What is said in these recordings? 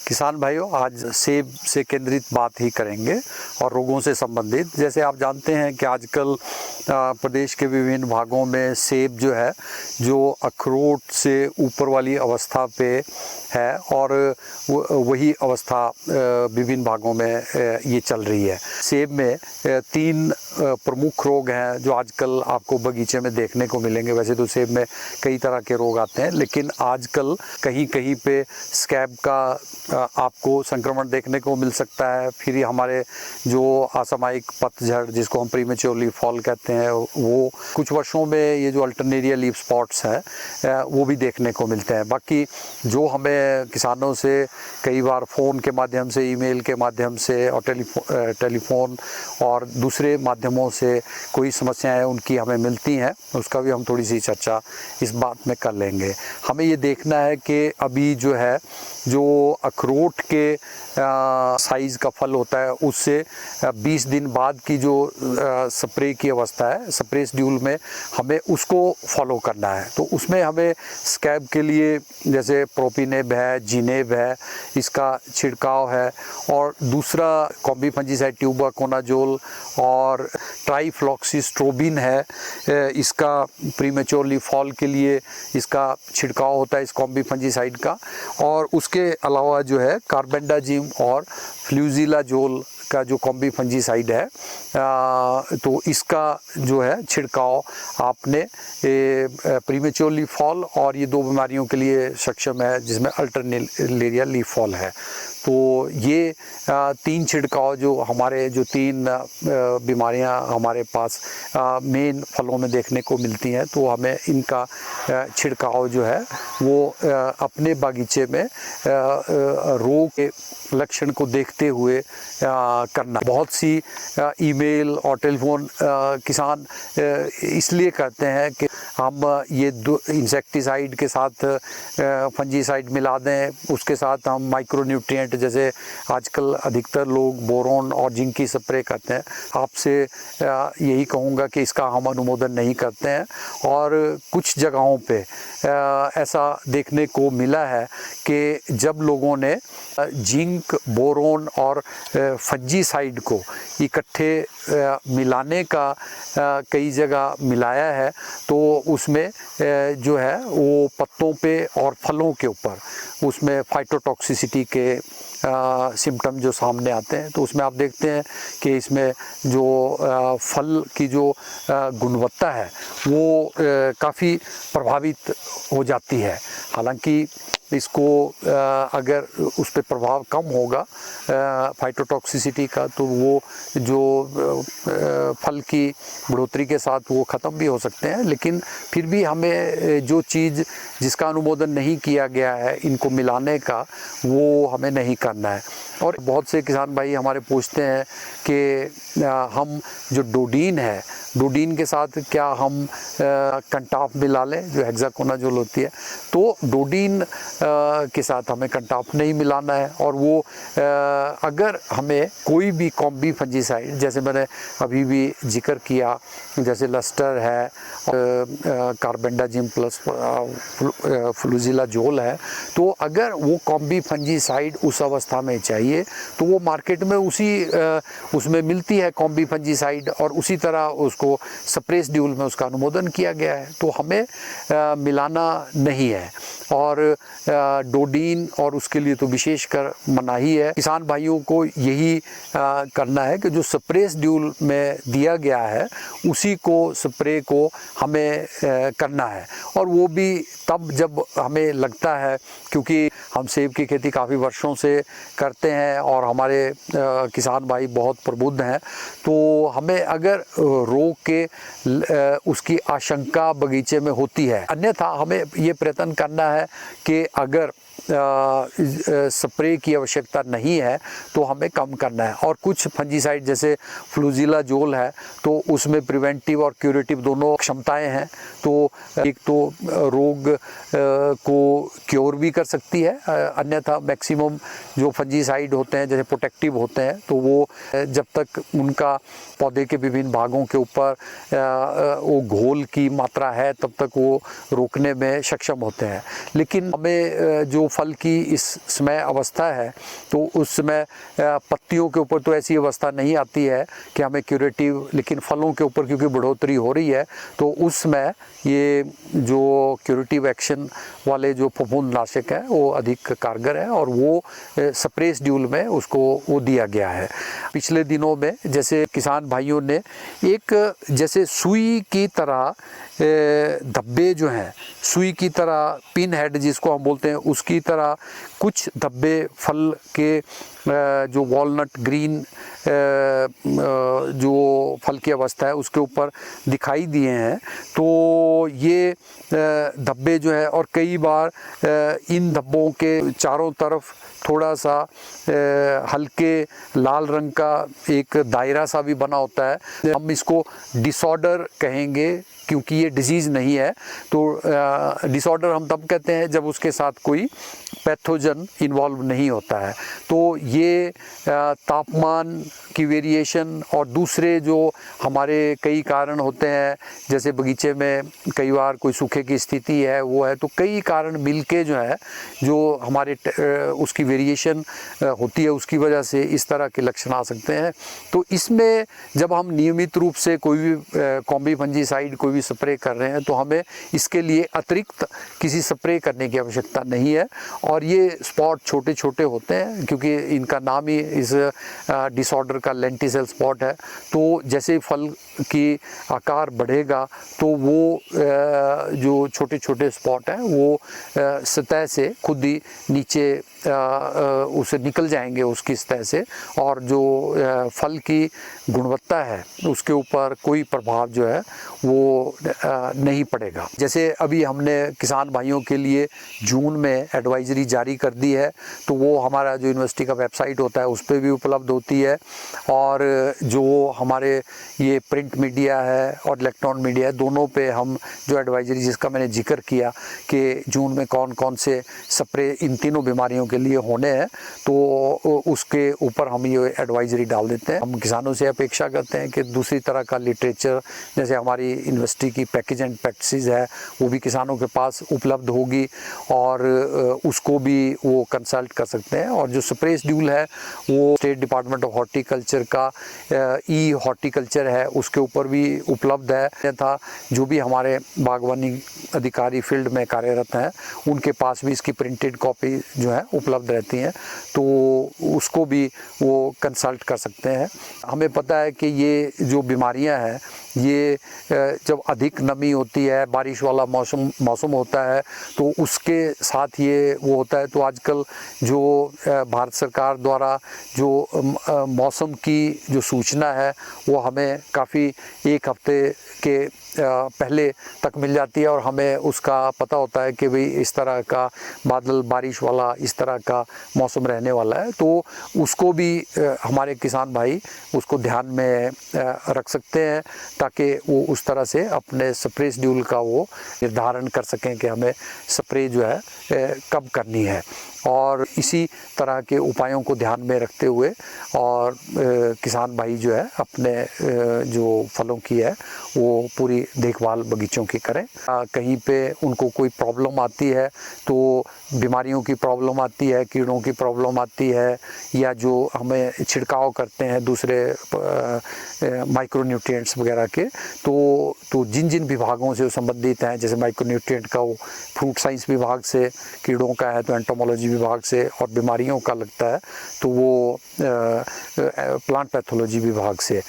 किसान भाइयों, आज सेब से केंद्रित बात ही करेंगे और रोगों से संबंधित। जैसे आप जानते हैं कि आजकल प्रदेश के विभिन्न भागों में सेब जो अखरोट से ऊपर वाली अवस्था पे है और वही अवस्था विभिन्न भागों में ये चल रही है। सेब में 3 प्रमुख रोग हैं जो आजकल आपको बगीचे में देखने को मिलेंगे। वैसे तो सेब में कई तरह के रोग आते हैं, लेकिन आजकल कहीं कहीं पे स्कैब का आपको संक्रमण देखने को मिल सकता है। फिर हमारे जो असामयिक पतझड़, जिसको हम प्रीमेच्योर लीफ फॉल कहते हैं, वो कुछ वर्षों में ये जो अल्टरनेरिया लीफ स्पॉट्स हैं वो भी देखने को मिलते हैं। बाकी जो हमें किसानों से कई बार फ़ोन के माध्यम से, ईमेल के माध्यम से और टेलीफोन और दूसरे माध्यमों से कोई समस्याएं उनकी हमें मिलती हैं, उसका भी हम थोड़ी सी चर्चा इस बात में कर लेंगे। हमें ये देखना है कि अभी जो अखरोट के साइज़ का फल होता है, उससे 20 दिन बाद की जो स्प्रे की अवस्था है, स्प्रे शेड्यूल में हमें उसको फॉलो करना है। तो उसमें हमें स्कैब के लिए जैसे प्रोपिनेब है, जिनेब है, इसका छिड़काव है, और दूसरा कॉम्बी फंजीसाइड ट्यूबाकोनाजोल और ट्राइफ्लॉक्सीस्ट्रोबिन है, इसका प्रीमेच्योर लीफ फॉल के लिए इसका छिड़काव होता है इस कॉम्बी फंजीसाइड का। और उसके अलावा जो है कार्बेंडाजिम और फ्लूजिलाजोल का जो कॉम्बी फंजीसाइड है, तो इसका जो है छिड़काव आपने प्रीमेच्योर लीफ फॉल और ये 2 बीमारियों के लिए सक्षम है, जिसमें अल्टरनेरिया लीफ फॉल है। तो ये 3 छिड़काव जो 3 बीमारियां हमारे पास मेन फलों में देखने को मिलती हैं, तो हमें इनका छिड़काव जो है वो अपने बागीचे में रोग के लक्षण को देखते हुए करना। बहुत सी ईमेल और टेलीफोन किसान इसलिए करते हैं कि हम ये इंसेक्टिसाइड के साथ फंजीसाइड मिला दें, उसके साथ हम माइक्रोन्यूट्रिएंट, जैसे आजकल अधिकतर लोग बोरोन और जिंक की स्प्रे करते हैं। आपसे यही कहूँगा कि इसका हम अनुमोदन नहीं करते हैं। और कुछ जगहों पे ऐसा देखने को मिला है कि जब लोगों ने जिंक, बोरोन और फंजीसाइड को इकट्ठे मिलाने का कई जगह मिलाया है, तो उसमें जो है वो पत्तों पे और फलों के ऊपर उसमें फाइटोटॉक्सिसिटी के सिम्टम जो सामने आते हैं। तो उसमें आप देखते हैं कि इसमें जो फल की जो गुणवत्ता है वो काफ़ी प्रभावित हो जाती है। हालांकि इसको अगर उस पर प्रभाव कम होगा फाइटोटॉक्सिसिटी का, तो वो जो फल की बढ़ोतरी के साथ वो ख़त्म भी हो सकते हैं। लेकिन फिर भी हमें जो चीज़ जिसका अनुमोदन नहीं किया गया है इनको मिलाने का, वो हमें नहीं करना है। और बहुत से किसान भाई हमारे पूछते हैं कि हम जो डोडीन है, डोडीन के साथ क्या हम कंटाफ मिला लें, जो हेक्साकोनाजोल होती है। तो डोडीन के साथ हमें कंटाफ नहीं मिलाना है। और वो अगर हमें कोई भी कॉम्बी फंजीसाइड, जैसे मैंने अभी भी जिक्र किया, जैसे लस्टर है, कार्बेंडाजिम प्लस फ्लूजिलाजोल है, तो अगर वो कॉम्बी फंजीसाइड उस अवस्था में चाहिए तो वो मार्केट में उसमें मिलती है कॉम्बी फंजीसाइड, और उसी तरह उसको स्प्रे शेड्यूल में उसका अनुमोदन किया गया है। तो हमें मिलाना नहीं है। और डोडीन और उसके लिए तो विशेषकर मनाही है। किसान भाइयों को यही करना है कि जो स्प्रे शेड्यूल में दिया गया है उसी को स्प्रे को हमें करना है। और वो भी तब जब हमें लगता है, क्योंकि हम सेब की खेती काफ़ी वर्षों से करते हैं और हमारे किसान भाई बहुत प्रबुद्ध हैं, तो हमें अगर रोग के उसकी आशंका बगीचे में होती है, अन्यथा हमें ये प्रयत्न करना है कि अगर स्प्रे की आवश्यकता नहीं है तो हमें कम करना है। और कुछ फंजीसाइड जैसे फ्लूजिलाजोल है, तो उसमें प्रिवेंटिव और क्यूरेटिव दोनों क्षमताएं हैं। तो एक तो रोग को क्योर भी कर सकती है, अन्यथा मैक्सिमम जो फंजीसाइड होते हैं जैसे प्रोटेक्टिव होते हैं, तो वो जब तक उनका पौधे के विभिन्न भागों के ऊपर वो घोल की मात्रा है तब तक वो रोकने में सक्षम होते हैं। लेकिन हमें जो जो फल की इस समय अवस्था है तो उस समय पत्तियों के ऊपर तो ऐसी अवस्था नहीं आती है कि हमें क्यूरेटिव, लेकिन फलों के ऊपर क्योंकि बढ़ोतरी हो रही है तो उस समय ये जो क्यूरेटिव एक्शन वाले जो फफूंदनाशक हैं वो अधिक कारगर है और वो स्प्रे शेड्यूल में उसको वो दिया गया है। पिछले दिनों में जैसे किसान भाइयों ने एक जैसे सुई की तरह धब्बे जो हैं, सुई की तरह पिन हेड जिसको हम बोलते हैं, उसकी तरह कुछ धब्बे फल के जो वॉलनट ग्रीन जो फल की अवस्था है उसके ऊपर दिखाई दिए हैं। तो ये धब्बे जो है, और कई बार इन धब्बों के चारों तरफ थोड़ा सा हल्के लाल रंग का एक दायरा सा भी बना होता है। हम इसको डिसऑर्डर कहेंगे क्योंकि ये डिजीज़ नहीं है। तो डिसऑर्डर हम तब कहते हैं जब उसके साथ कोई पैथोजन इन्वॉल्व नहीं होता है। तो ये तापमान की वेरिएशन और दूसरे जो हमारे कई कारण होते हैं, जैसे बगीचे में कई बार कोई सूखे की स्थिति है वो है, तो कई कारण मिलके जो है जो हमारे उसकी वेरिएशन होती है उसकी वजह से इस तरह के लक्षण आ सकते हैं। तो इसमें जब हम नियमित रूप से कोई भी कॉम्बी फंजीसाइड कोई भी स्प्रे कर रहे हैं तो हमें इसके लिए अतिरिक्त किसी स्प्रे करने की आवश्यकता नहीं है। और ये स्पॉट छोटे छोटे होते हैं क्योंकि इनका नाम ही इस डिसऑर्डर का लेंटिसेल स्पॉट है। तो जैसे फल की आकार बढ़ेगा तो वो जो छोटे छोटे स्पॉट हैं वो सतह से खुद ही नीचे उसे निकल जाएंगे उसकी सतह से, और जो फल की गुणवत्ता है उसके ऊपर कोई प्रभाव जो है वो नहीं पड़ेगा। जैसे अभी हमने किसान भाइयों के लिए जून में एडवाइजरी जारी कर दी है, तो वो हमारा जो यूनिवर्सिटी का वेबसाइट होता है उस पर भी उपलब्ध होती है, और जो हमारे ये प्रिंट मीडिया है और इलेक्ट्रॉनिक मीडिया है दोनों पे हम जो एडवाइजरी जिसका मैंने जिक्र किया कि जून में कौन कौन से स्प्रे इन तीनों बीमारियों के लिए होने हैं, तो उसके ऊपर हम ये एडवाइजरी डाल देते हैं। हम किसानों से अपेक्षा करते हैं कि दूसरी तरह का लिटरेचर जैसे हमारी यूनिवर्सिटी की पैकेज एंड प्रैक्टिसेस है वो भी किसानों के पास उपलब्ध होगी और उसको भी वो कंसल्ट कर सकते हैं। और जो स्प्रे शेड्यूल है वो स्टेट डिपार्टमेंट ऑफ हॉर्टिकल्चर का ई हॉर्टिकल्चर है उसके ऊपर भी उपलब्ध है था। जो भी हमारे बागवानी अधिकारी फील्ड में कार्यरत हैं उनके पास भी इसकी प्रिंटेड कॉपी जो है उपलब्ध रहती हैं, तो उसको भी वो कंसल्ट कर सकते हैं। हमें पता है कि ये जो बीमारियां हैं ये जब अधिक नमी होती है, बारिश वाला मौसम होता है तो उसके साथ ये वो होता है। तो आजकल जो भारत सरकार द्वारा जो मौसम की जो सूचना है वो हमें काफ़ी एक हफ्ते के पहले तक मिल जाती है और हमें उसका पता होता है कि भाई इस तरह का बादल बारिश वाला इस तरह का मौसम रहने वाला है। तो उसको भी हमारे किसान भाई उसको ध्यान में रख सकते हैं ताकि वो उस तरह से अपने स्प्रे शेड्यूल का वो निर्धारण कर सकें कि हमें स्प्रे जो है कब करनी है। और इसी तरह के उपायों को ध्यान में रखते हुए और किसान भाई जो है अपने जो फलों की है वो पूरी देखभाल बगीचों की करें। कहीं पे उनको कोई प्रॉब्लम आती है तो बीमारियों की प्रॉब्लम आती है, कीड़ों की प्रॉब्लम आती है, या जो हमें छिड़काव करते हैं दूसरे माइक्रोन्यूट्रिएंट्स वगैरह के, तो जिन जिन विभागों से संबंधित हैं, जैसे माइक्रोन्यूट्रिएंट का वो फ्रूट साइंस विभाग से, कीड़ों का है तो एंटोमोलॉजी विभाग से, और बीमारियों का लगता है तो वो प्लांट पैथोलॉजी विभाग से।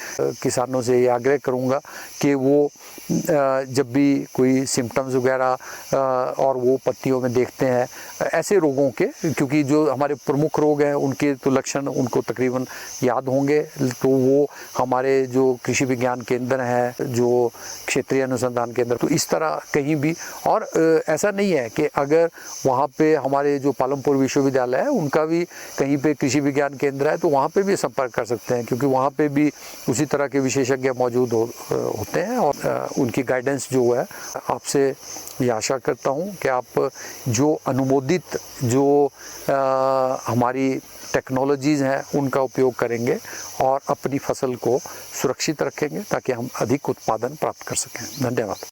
किसानों से ये आग्रह करूँगा कि वो जब भी कोई सिम्टम्स वगैरह और वो पत्तियों में देखते हैं ऐसे रोगों के, क्योंकि जो हमारे प्रमुख रोग हैं उनके तो लक्षण उनको तकरीबन याद होंगे, तो वो हमारे जो कृषि विज्ञान केंद्र हैं, जो क्षेत्रीय अनुसंधान केंद्र, तो इस तरह कहीं भी। और ऐसा नहीं है कि अगर वहाँ पे हमारे जो पालमपुर विश्वविद्यालय है उनका भी कहीं पे कृषि विज्ञान केंद्र है तो वहाँ पे भी संपर्क कर सकते हैं, क्योंकि वहाँ पे भी उसी तरह के विशेषज्ञ मौजूद होते हैं। और उनकी गाइडेंस जो है, आपसे ये आशा करता हूँ कि आप जो अनुमोदित जो हमारी टेक्नोलॉजीज़ हैं उनका उपयोग करेंगे और अपनी फसल को सुरक्षित रखेंगे ताकि हम अधिक उत्पादन प्राप्त कर सकें। धन्यवाद।